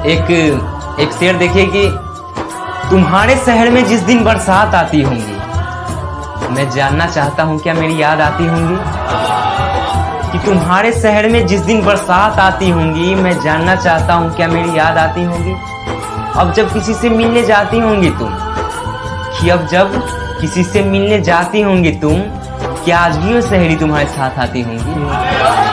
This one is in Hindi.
एक एक शेर देखिए कि तुम्हारे शहर में जिस दिन बरसात आती होंगी, मैं जानना चाहता हूँ क्या मेरी याद आती होंगी। कि तुम्हारे शहर में जिस दिन बरसात आती होंगी, मैं जानना चाहता हूँ क्या मेरी याद आती होंगी। अब जब किसी से मिलने जाती होंगी तुम, कि अब जब किसी से मिलने जाती होंगी तुम, क्या आज भी वो सहेली तुम्हारे साथ आती होंगी।